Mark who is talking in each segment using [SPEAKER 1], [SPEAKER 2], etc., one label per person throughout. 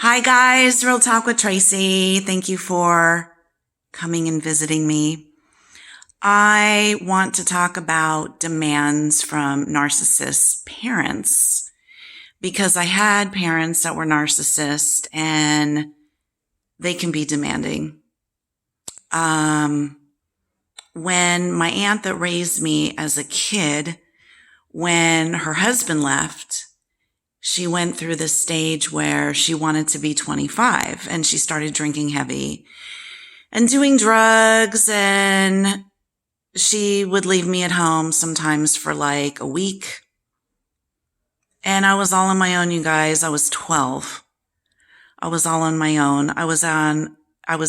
[SPEAKER 1] Hi guys, Real Talk with Tracy. Thank you for coming and visiting me. I want to talk about demands from narcissist parents because I had parents that were narcissists and they can be demanding. When my aunt that raised me as a kid, when her husband left, she went through this stage where she wanted to be 25 and she started drinking heavy and doing drugs, and she would leave me at home sometimes for like a week. And I was all on my own, you guys. I was 12. I was all on my own. I was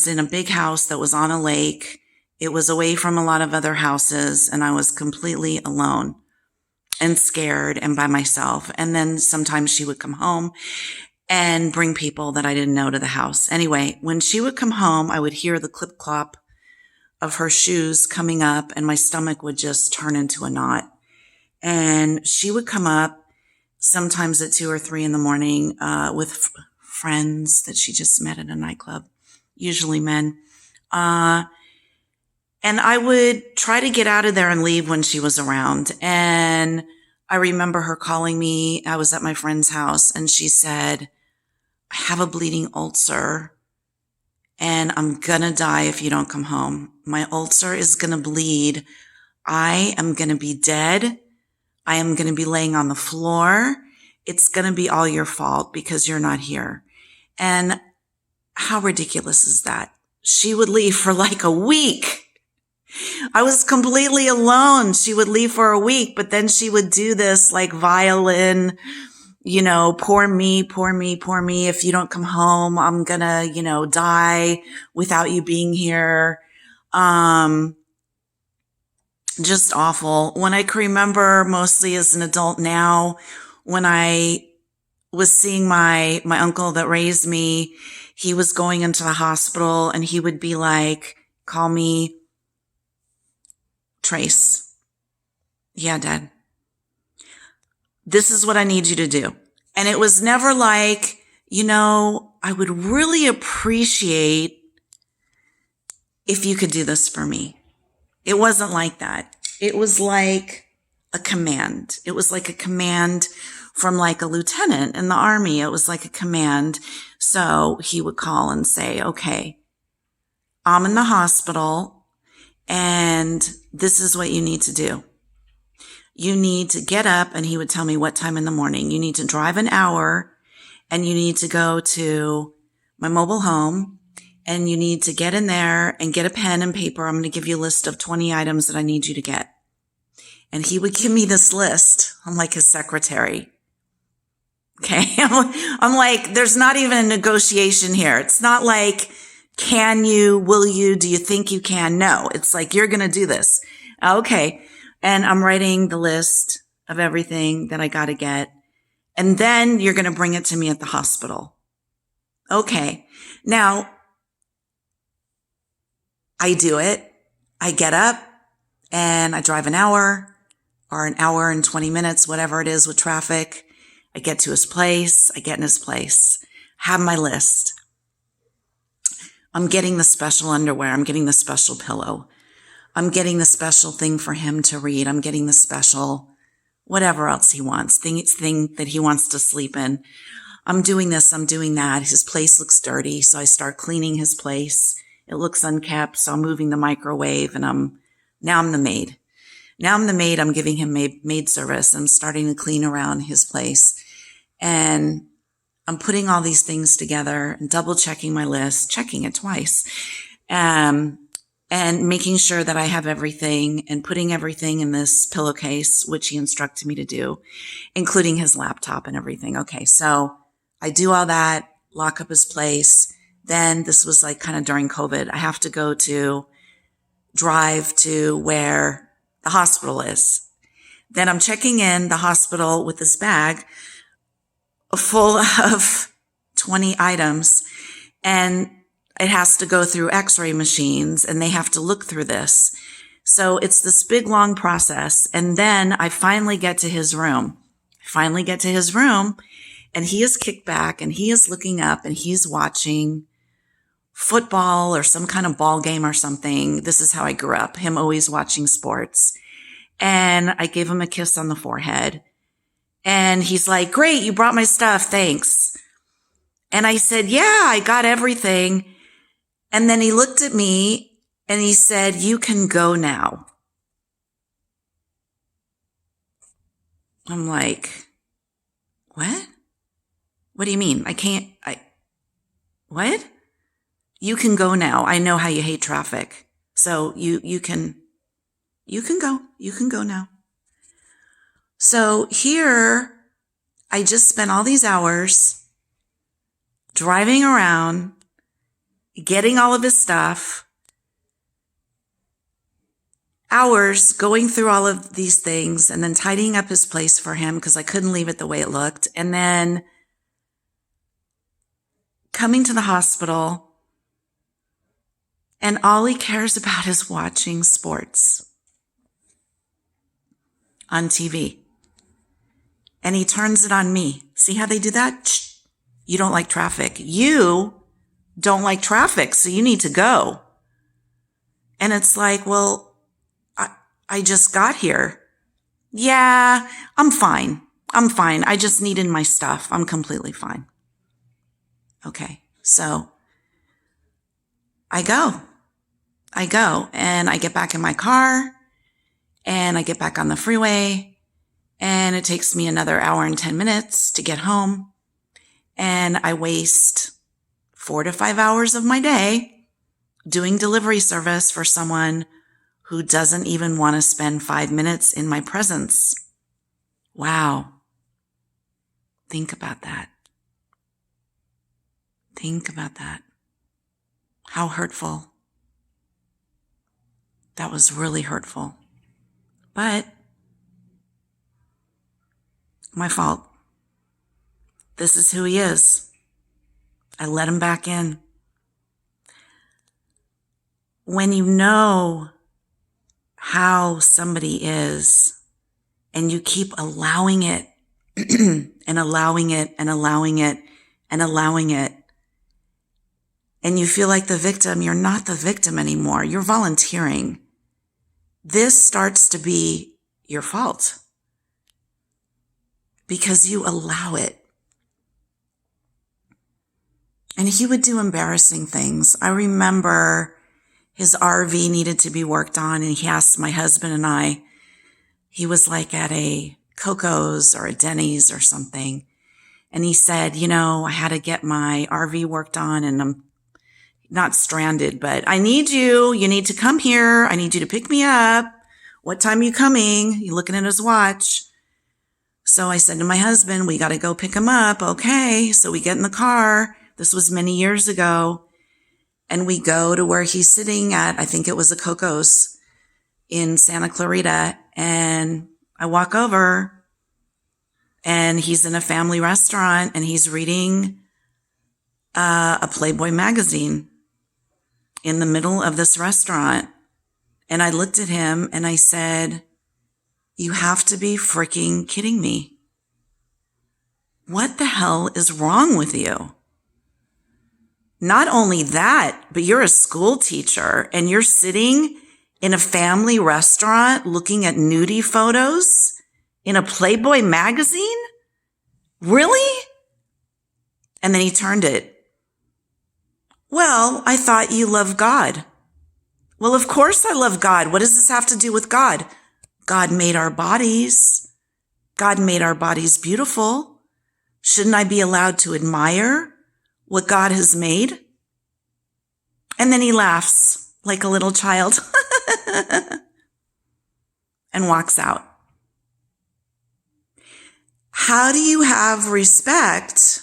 [SPEAKER 1] in a big house that was on a lake. It was away from a lot of other houses, and I was completely alone and scared and by myself. And then sometimes she would come home and bring people that I didn't know to the house. Anyway, when she would come home, I would hear the clip clop of her shoes coming up and my stomach would just turn into a knot. And she would come up sometimes at 2 or 3 in the morning, with friends that she just met at a nightclub, usually men. And I would try to get out of there and leave when she was around. And I remember her calling me. I was at my friend's house and she said, I have a bleeding ulcer and I'm going to die if you don't come home. My ulcer is going to bleed. I am going to be dead. I am going to be laying on the floor. It's going to be all your fault because you're not here. And how ridiculous is that? She would leave for like a week. I was completely alone. She would leave for a week, but then she would do this like violin, poor me, poor me, poor me. If you don't come home, I'm gonna, die without you being here. Just awful. When I can remember mostly as an adult now, when I was seeing my uncle that raised me, he was going into the hospital and he would be like, call me Trace. Yeah, Dad. This is what I need you to do. And it was never like, I would really appreciate if you could do this for me. It wasn't like that. It was like a command. It was like a command from like a lieutenant in the army. It was like a command. So he would call and say, okay, I'm in the hospital. And this is what you need to do. You need to get up, and he would tell me what time in the morning. You need to drive an hour and you need to go to my mobile home and you need to get in there and get a pen and paper. I'm going to give you a list of 20 items that I need you to get. And he would give me this list. I'm like his secretary. Okay. I'm like, there's not even a negotiation here. It's not like, can you, will you, do you think you can? No, it's like, you're going to do this. Okay. And I'm writing the list of everything that I got to get. And then you're going to bring it to me at the hospital. Okay. Now I do it. I get up and I drive an hour or an hour and 20 minutes, whatever it is with traffic. I get to his place. I get in his place, have my list. I'm getting the special underwear. I'm getting the special pillow. I'm getting the special thing for him to read. I'm getting the special whatever else he wants, thing that he wants to sleep in. I'm doing this. I'm doing that. His place looks dirty. So I start cleaning his place. It looks unkept. So I'm moving the microwave and now I'm the maid. Now I'm the maid. I'm giving him maid service. I'm starting to clean around his place, and I'm putting all these things together and double checking my list, checking it twice, and making sure that I have everything and putting everything in this pillowcase, which he instructed me to do, including his laptop and everything. Okay. So I do all that, lock up his place. Then this was like kind of during COVID. I have to drive to where the hospital is. Then I'm checking in the hospital with this bag full of 20 items, and it has to go through x-ray machines and they have to look through this. So it's this big, long process. And then I finally get to his room. And he is kicked back and he is looking up and he's watching football or some kind of ball game or something. This is how I grew up, him always watching sports. And I gave him a kiss on the forehead. And he's like, great, you brought my stuff. Thanks. And I said, yeah, I got everything. And then he looked at me and he said, you can go now. I'm like, what? What do you mean? What? You can go now. I know how you hate traffic. So you can go now. So here, I just spent all these hours driving around, getting all of his stuff, hours going through all of these things and then tidying up his place for him because I couldn't leave it the way it looked. And then coming to the hospital, and all he cares about is watching sports on TV. And he turns it on me. See how they do that? Shh. You don't like traffic. You don't like traffic, so you need to go. And it's like, well, I just got here. Yeah, I'm fine. I just needed my stuff. I'm completely fine. Okay, so I go and I get back in my car and I get back on the freeway and it takes me another hour and 10 minutes to get home. And I waste 4 to 5 hours of my day doing delivery service for someone who doesn't even want to spend 5 minutes in my presence. Wow. Think about that. Think about that. How hurtful. That was really hurtful. But my fault. This is who he is. I let him back in. When you know how somebody is and you keep allowing it and allowing it and allowing it and allowing it, and you feel like the victim, you're not the victim anymore. You're volunteering. This starts to be your fault because you allow it. And he would do embarrassing things. I remember his RV needed to be worked on, and he asked my husband and I, he was like at a Coco's or a Denny's or something. And he said, I had to get my RV worked on and I'm not stranded, but I need you. You need to come here. I need you to pick me up. What time are you coming? He's looking at his watch. So I said to my husband, we got to go pick him up. Okay. So we get in the car. This was many years ago. And we go to where he's sitting at, I think it was a Coco's in Santa Clarita. And I walk over and he's in a family restaurant and he's reading a Playboy magazine in the middle of this restaurant. And I looked at him and I said, you have to be freaking kidding me. What the hell is wrong with you? Not only that, but you're a school teacher and you're sitting in a family restaurant looking at nudie photos in a Playboy magazine? Really? And then he turned it. Well, I thought you love God. Well, of course I love God. What does this have to do with God? God made our bodies. God made our bodies beautiful. Shouldn't I be allowed to admire what God has made? And then he laughs like a little child and walks out. How do you have respect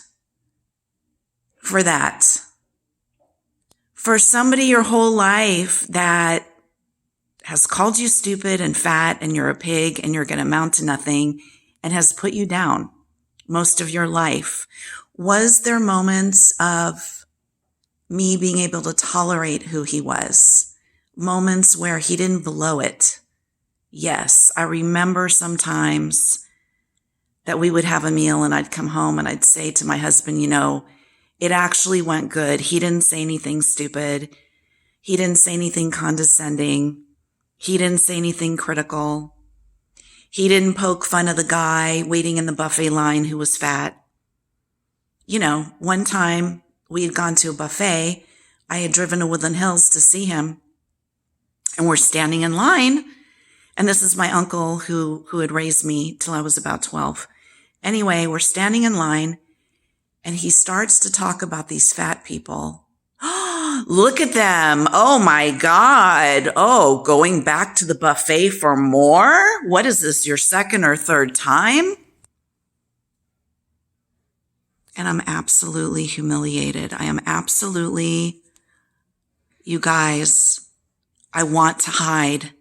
[SPEAKER 1] for that? For somebody your whole life that has called you stupid and fat and you're a pig and you're going to amount to nothing and has put you down most of your life. Was there moments of me being able to tolerate who he was? Moments where he didn't blow it? Yes, I remember sometimes that we would have a meal and I'd come home and I'd say to my husband, you know, it actually went good. He didn't say anything stupid. He didn't say anything condescending. He didn't say anything critical. He didn't poke fun of the guy waiting in the buffet line who was fat. You know, one time we had gone to a buffet. I had driven to Woodland Hills to see him, and we're standing in line. And this is my uncle who had raised me till I was about 12. Anyway, we're standing in line, and he starts to talk about these fat people. Look at them. Oh my God. Oh, going back to the buffet for more? What is this, your second or third time? And I'm absolutely humiliated. I am absolutely, you guys, I want to hide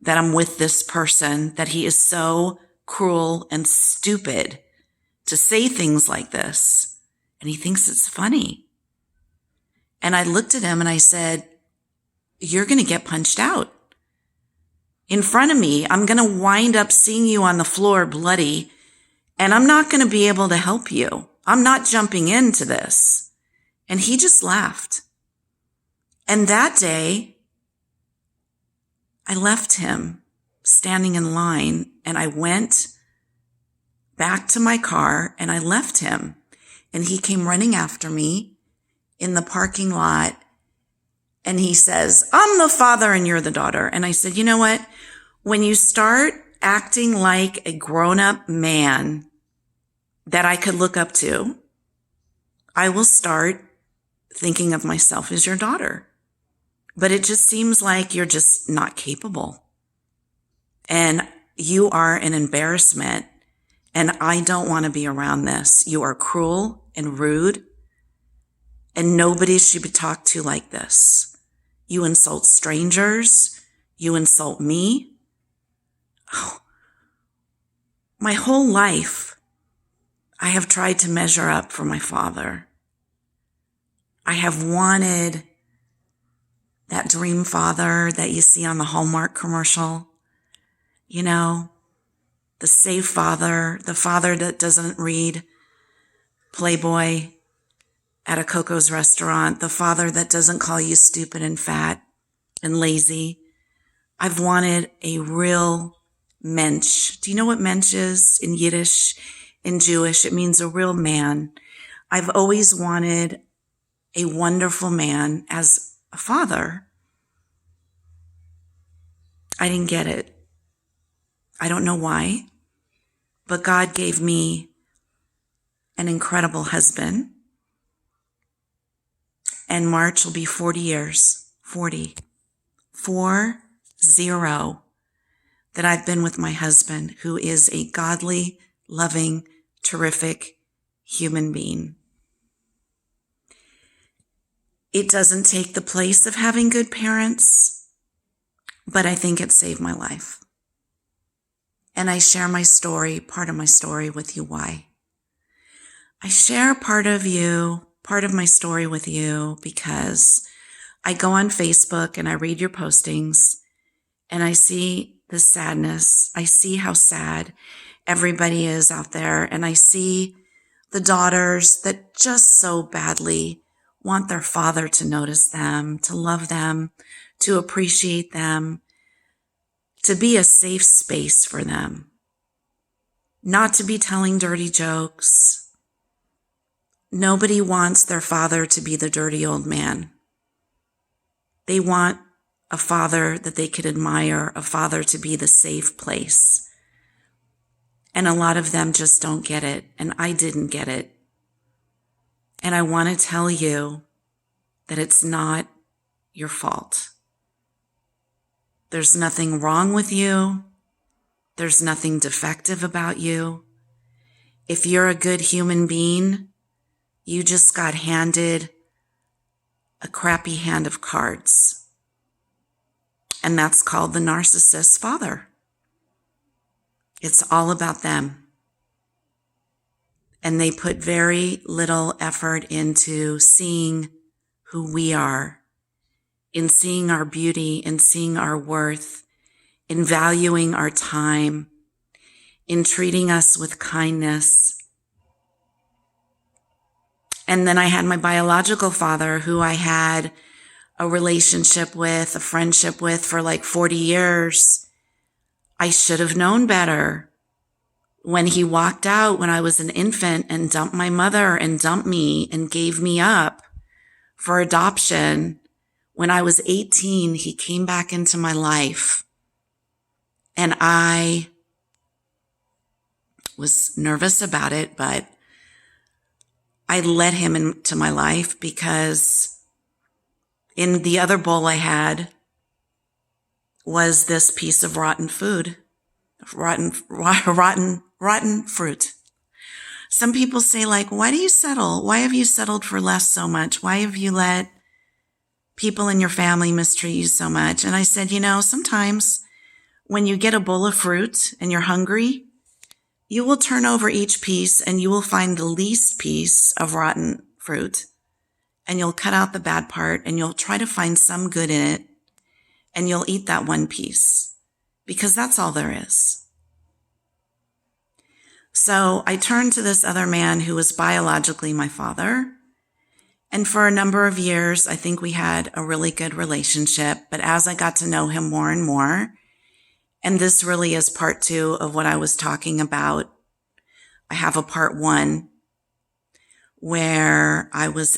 [SPEAKER 1] that I'm with this person, that he is so cruel and stupid to say things like this. And he thinks it's funny. And I looked at him and I said, you're going to get punched out. In front of me, I'm going to wind up seeing you on the floor bloody, and I'm not going to be able to help you. I'm not jumping into this. And he just laughed. And that day, I left him standing in line, and I went back to my car and I left him. And he came running after me in the parking lot, and he says, I'm the father and you're the daughter. And I said, you know what? When you start acting like a grown-up man that I could look up to, I will start thinking of myself as your daughter. But it just seems like you're just not capable. And you are an embarrassment, and I don't want to be around this. You are cruel and rude, and nobody should be talked to like this. You insult strangers. You insult me. Oh, my whole life, I have tried to measure up for my father. I have wanted that dream father that you see on the Hallmark commercial. You know, the safe father, the father that doesn't read Playboy at a Coco's restaurant, the father that doesn't call you stupid and fat and lazy. I've wanted a real mensch. Do you know what mensch is in Yiddish, in Jewish? It means a real man. I've always wanted a wonderful man as a father. I didn't get it. I don't know why, but God gave me an incredible husband. And March will be 40 years, 40, 40, that I've been with my husband, who is a godly, loving, terrific human being. It doesn't take the place of having good parents, but I think it saved my life. And I share my story, part of my story with you. Why? I share part of my story with you because I go on Facebook and I read your postings and I see the sadness. I see how sad everybody is out there. And I see the daughters that just so badly want their father to notice them, to love them, to appreciate them, to be a safe space for them, not to be telling dirty jokes. Nobody wants their father to be the dirty old man. They want a father that they could admire, a father to be the safe place. And a lot of them just don't get it, and I didn't get it. And I want to tell you that it's not your fault. There's nothing wrong with you. There's nothing defective about you. If you're a good human being, you just got handed a crappy hand of cards. And that's called the narcissist father. It's all about them. And they put very little effort into seeing who we are, in seeing our beauty, in seeing our worth, in valuing our time, in treating us with kindness. And then I had my biological father, who I had a relationship with, a friendship with for like 40 years. I should have known better. When he walked out when I was an infant and dumped my mother and dumped me and gave me up for adoption, when I was 18, he came back into my life. And I was nervous about it, but I let him into my life because in the other bowl I had was this piece of rotten food, rotten fruit. Some people say, like, why do you settle? Why have you settled for less so much? Why have you let people in your family mistreat you so much? And I said, sometimes when you get a bowl of fruit and you're hungry, you will turn over each piece and you will find the least piece of rotten fruit, and you'll cut out the bad part and you'll try to find some good in it, and you'll eat that one piece because that's all there is. So I turned to this other man who was biologically my father. And for a number of years, I think we had a really good relationship. But as I got to know him more and more, and this really is part 2 of what I was talking about, I have a part 1 where I was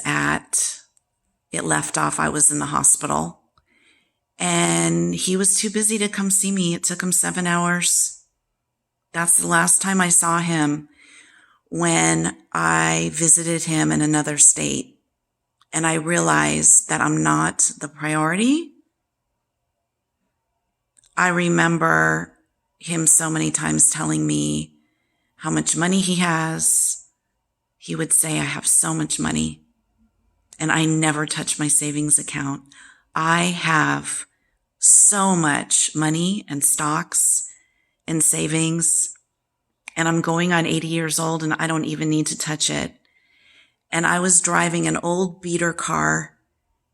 [SPEAKER 1] it left off, I was in the hospital. And he was too busy to come see me. It took him 7 hours. That's the last time I saw him, when I visited him in another state. And I realized that I'm not the priority. I remember him so many times telling me how much money he has. He would say, I have so much money, and I never touch my savings account. I have so much money and stocks and savings, and I'm going on 80 years old and I don't even need to touch it. And I was driving an old beater car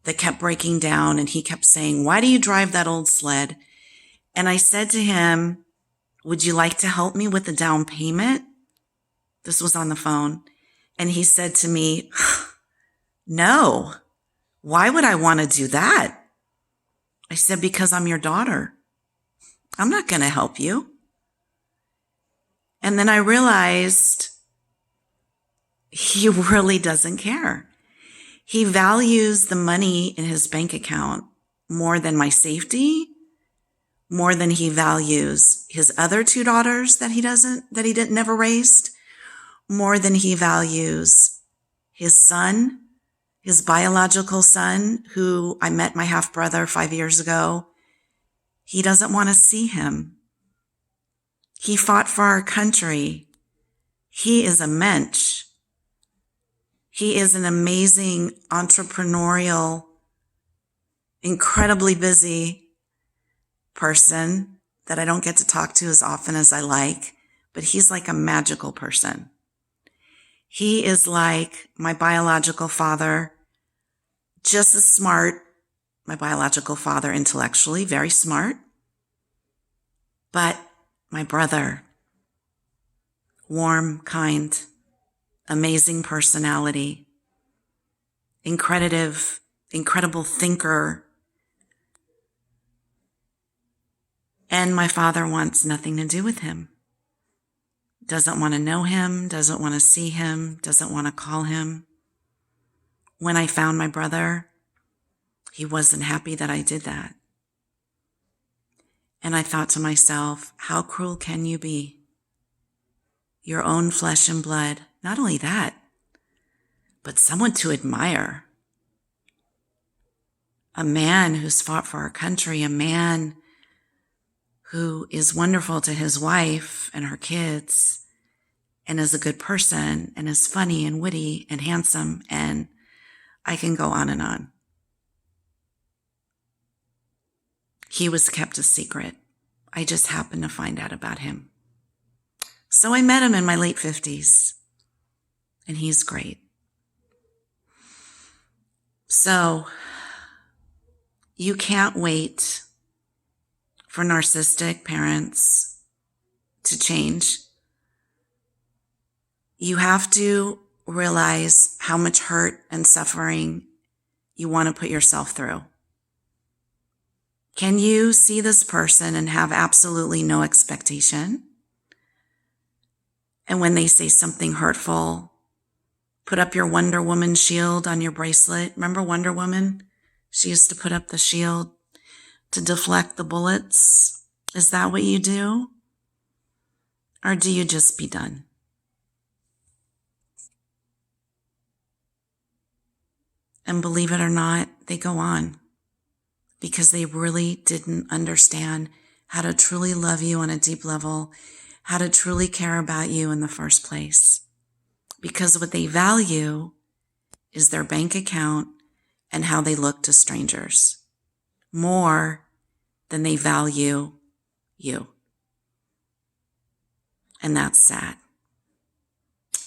[SPEAKER 1] that kept breaking down, and he kept saying, why do you drive that old sled? And I said to him, would you like to help me with the down payment? This was on the phone. And he said to me, no, why would I want to do that? I said, because I'm your daughter. I'm not going to help you. And then I realized he really doesn't care. He values the money in his bank account more than my safety, more than he values his other 2 daughters that he never raised, more than he values his son, his biological son, who I met my half-brother 5 years ago. He doesn't want to see him. He fought for our country. He is a mensch. He is an amazing, entrepreneurial, incredibly busy person that I don't get to talk to as often as I like, but he's like a magical person. He is like my biological father, just as smart, my biological father intellectually, very smart, but my brother, warm, kind, amazing personality, incredible thinker. And my father wants nothing to do with him. Doesn't want to know him, doesn't want to see him, doesn't want to call him. When I found my brother, he wasn't happy that I did that. And I thought to myself, how cruel can you be? Your own flesh and blood. Not only that, but someone to admire. A man who's fought for our country, a man who is wonderful to his wife and her kids, and is a good person, and is funny and witty and handsome, and I can go on and on. He was kept a secret. I just happened to find out about him. So I met him in my late 50s, and he's great. So you can't wait for narcissistic parents to change. You have to realize how much hurt and suffering you want to put yourself through. Can you see this person and have absolutely no expectation? And when they say something hurtful, put up your Wonder Woman shield on your bracelet. Remember Wonder Woman? She used to put up the shield to deflect the bullets. Is that what you do? Or do you just be done? And believe it or not, they go on because they really didn't understand how to truly love you on a deep level, how to truly care about you in the first place. Because what they value is their bank account and how they look to strangers more than they value you. And that's sad.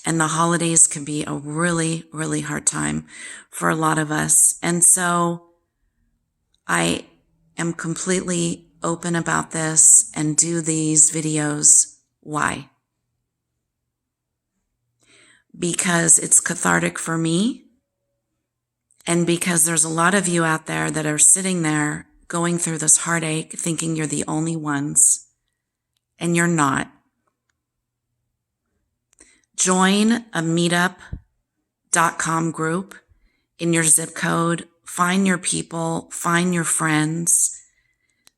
[SPEAKER 1] And the holidays can be a really, really hard time for a lot of us. And so I am completely open about this and do these videos. Why? Because it's cathartic for me. And because there's a lot of you out there that are sitting there going through this heartache, thinking you're the only ones, and you're not. Join a meetup.com group in your zip code. Find your people, find your friends,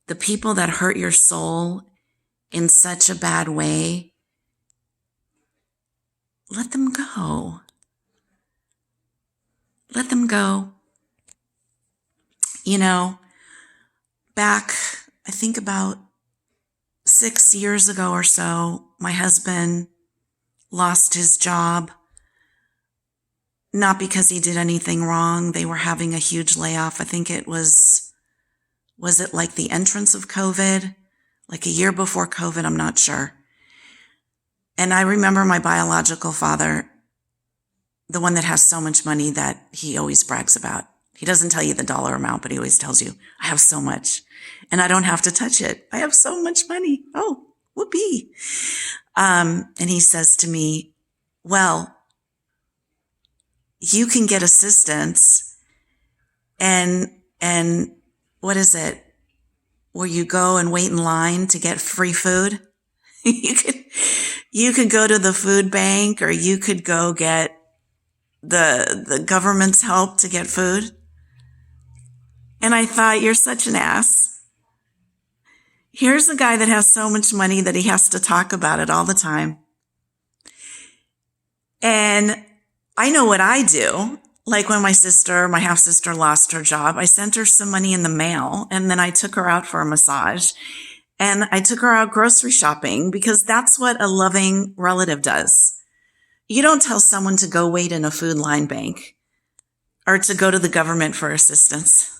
[SPEAKER 1] the people that hurt your soul in such a bad way. Let them go. Let them go. You know, back, I think about 6 years ago or so, my husband lost his job, not because he did anything wrong. They were having a huge layoff. I think it was it like the entrance of COVID, like a year before COVID? I'm not sure. And I remember my biological father, the one that has so much money that he always brags about. He doesn't tell you the dollar amount, but he always tells you, I have so much and I don't have to touch it. I have so much money. Oh, whoopee. And he says to me, well, you can get assistance and what is it? Where you go and wait in line to get free food? You could go to the food bank, or you could go get the government's help to get food. And I thought, you're such an ass. Here's a guy that has so much money that he has to talk about it all the time. And I know what I do. Like when my half-sister lost her job, I sent her some money in the mail, and then I took her out for a massage, and I took her out grocery shopping, because that's what a loving relative does. You don't tell someone to go wait in a food line bank or to go to the government for assistance.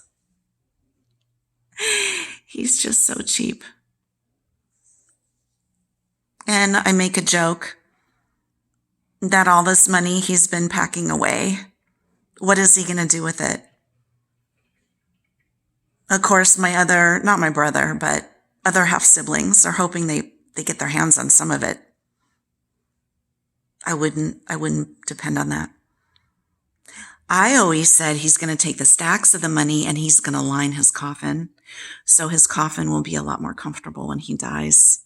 [SPEAKER 1] He's just so cheap. And I make a joke that all this money he's been packing away, what is he going to do with it? Of course, not my brother, but other half siblings are hoping they get their hands on some of it. I wouldn't depend on that. I always said he's going to take the stacks of the money and he's going to line his coffin, so his coffin will be a lot more comfortable when he dies.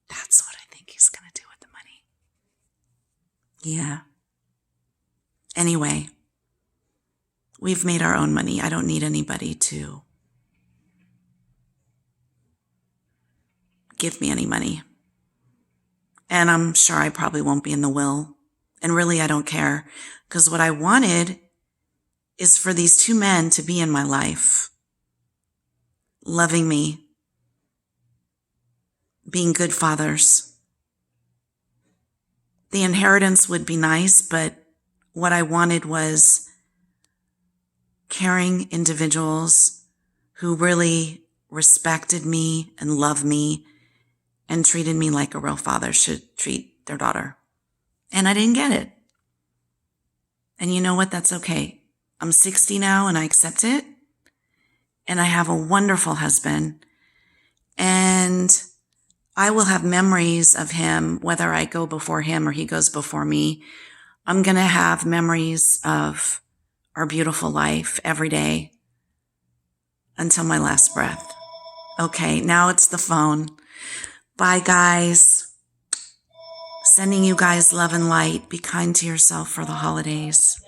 [SPEAKER 1] That's what I think he's going to do with the money. Yeah. Anyway, we've made our own money. I don't need anybody to give me any money. And I'm sure I probably won't be in the will. And really, I don't care, because what I wanted is for these two men to be in my life, loving me, being good fathers. The inheritance would be nice, but what I wanted was caring individuals who really respected me and loved me and treated me like a real father should treat their daughter. And I didn't get it. And you know what? That's okay. I'm 60 now and I accept it. And I have a wonderful husband. And I will have memories of him, whether I go before him or he goes before me. I'm going to have memories of our beautiful life every day until my last breath. Okay, now it's the phone. Bye, guys. Sending you guys love and light. Be kind to yourself for the holidays.